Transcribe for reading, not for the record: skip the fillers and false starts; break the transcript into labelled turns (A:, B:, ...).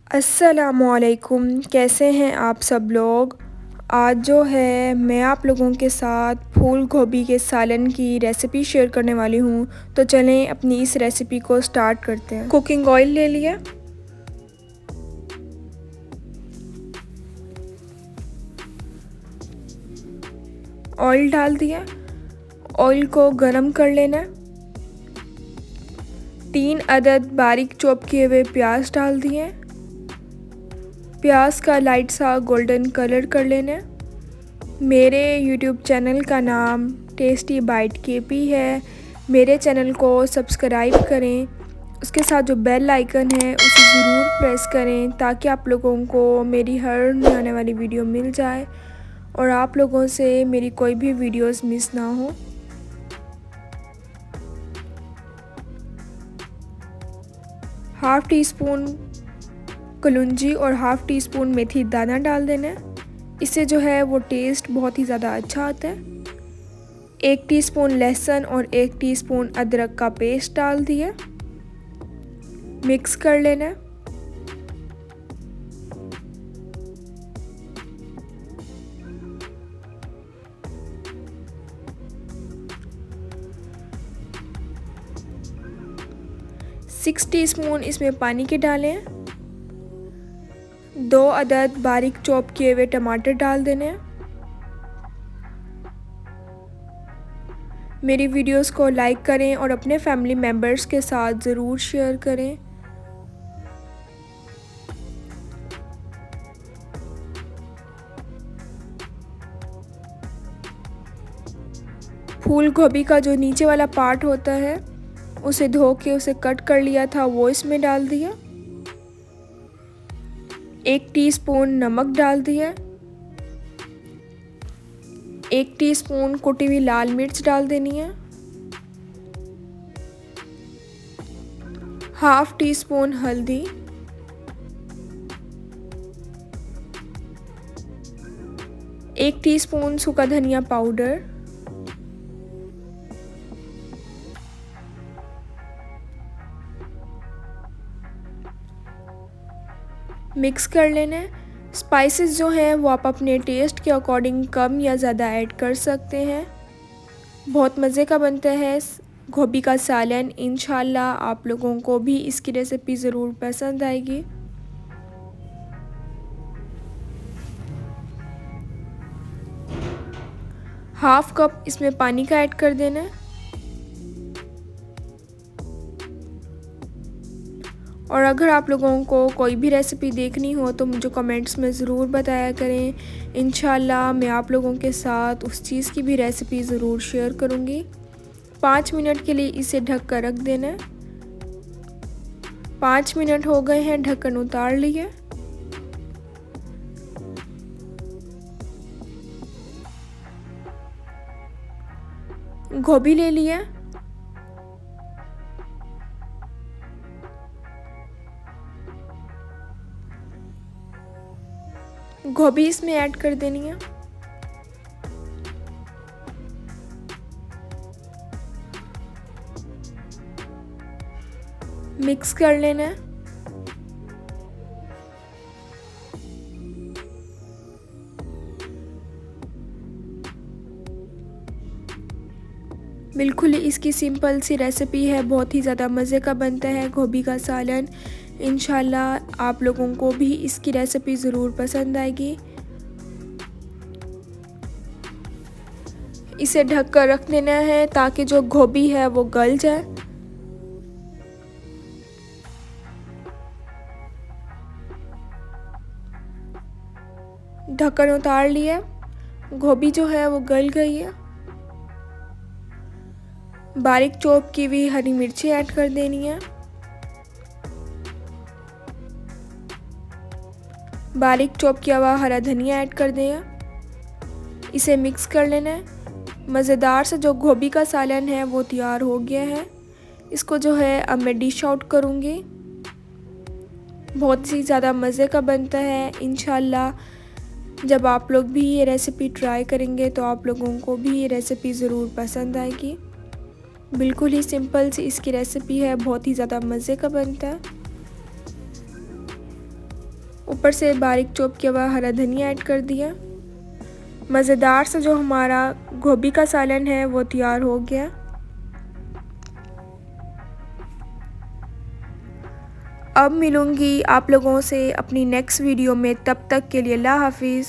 A: अस्सलामुअलैकुम, कैसे हैं आप सब लोग। आज जो है मैं आप लोगों के साथ फूल गोभी के सालन की रेसिपी शेयर करने वाली हूँ। तो चलें अपनी इस रेसिपी को स्टार्ट करते हैं। कुकिंग ऑयल ले लिया, ऑयल डाल दिया, ऑयल को गरम कर लेना। 3 अदद बारीक चॉप किए हुए प्याज डाल दिए। प्याज का लाइट सा गोल्डन कलर कर लेना। मेरे यूट्यूब चैनल का नाम टेस्टी बाइट केपी है। मेरे चैनल को सब्सक्राइब करें, उसके साथ जो बेल आइकन है उसे ज़रूर प्रेस करें ताकि आप लोगों को मेरी हर नई आने वाली वीडियो मिल जाए और आप लोगों से मेरी कोई भी वीडियोस मिस ना हो। हाफ़ टी स्पून कलौंजी और हाफ़ टी स्पून मेथी दाना डाल देना है। इससे जो है वो टेस्ट बहुत ही ज़्यादा अच्छा आता है। 1 टीस्पून लहसुन और 1 टीस्पून अदरक का पेस्ट डाल दिया, मिक्स कर लेना है। सिक्स टीस्पून इसमें पानी के डालें। 2 अदद बारीक चॉप किए हुए टमाटर डाल देने हैं। मेरी वीडियोस को लाइक करें और अपने फैमिली मेम्बर्स के साथ ज़रूर शेयर करें। फूल गोभी का जो नीचे वाला पार्ट होता है उसे धो के उसे कट कर लिया था, वो इसमें डाल दिया। 1 टीस्पून नमक डाल दिया। 1 टीस्पून कुटी हुई लाल मिर्च डाल देनी है। हाफ़ टी स्पून हल्दी, 1 टीस्पून सूखा धनिया पाउडर, मिक्स कर लेना है। स्पाइसेस जो हैं वो आप अपने टेस्ट के अकॉर्डिंग कम या ज़्यादा ऐड कर सकते हैं। बहुत मज़े का बनता है गोभी का सालन। इंशाल्लाह आप लोगों को भी इसकी रेसिपी ज़रूर पसंद आएगी। हाफ़ कप इसमें पानी का ऐड कर देना है और अगर आप लोगों को कोई भी रेसिपी देखनी हो तो मुझे कमेंट्स में ज़रूर बताया करें। इंशाल्लाह मैं आप लोगों के साथ उस चीज़ की भी रेसिपी ज़रूर शेयर करूँगी। 5 मिनट के लिए इसे ढक कर रख देना है। 5 मिनट हो गए हैं, ढक्कन उतार लिए। गोभी ले लिया, गोभी इसमें ऐड कर देनी है। मिक्स कर लेना है। बिल्कुल इसकी सिंपल सी रेसिपी है, बहुत ही ज़्यादा मज़े का बनता है गोभी का सालन। इंशाल्लाह आप लोगों को भी इसकी रेसिपी ज़रूर पसंद आएगी। इसे ढक कर रख देना है ताकि जो गोभी है वो गल जाए। ढक्कन उतार लिया, गोभी जो है वो गल गई है। बारीक चॉप की हुई हरी मिर्ची ऐड कर देनी है। बारीक चॉप किया हुआ हरा धनिया ऐड कर दें। इसे मिक्स कर लेना है। मज़ेदार से जो गोभी का सालन है वो तैयार हो गया है। इसको जो है अब मैं डिश आउट करूँगी। बहुत ही ज़्यादा मज़े का बनता है। इंशाल्लाह जब आप लोग भी ये रेसिपी ट्राई करेंगे तो आप लोगों को भी ये रेसिपी ज़रूर पसंद आएगी। बिल्कुल ही सिंपल सी इसकी रेसिपी है, बहुत ही ज़्यादा मज़े का बनता है। ऊपर से बारीक चॉप किया हुआ हरा धनिया ऐड कर दिया। मज़ेदार सा जो हमारा गोभी का सालन है वो तैयार हो गया। अब मिलूँगी आप लोगों से अपनी नेक्स्ट वीडियो में, तब तक के लिए अल्लाह हाफिज़।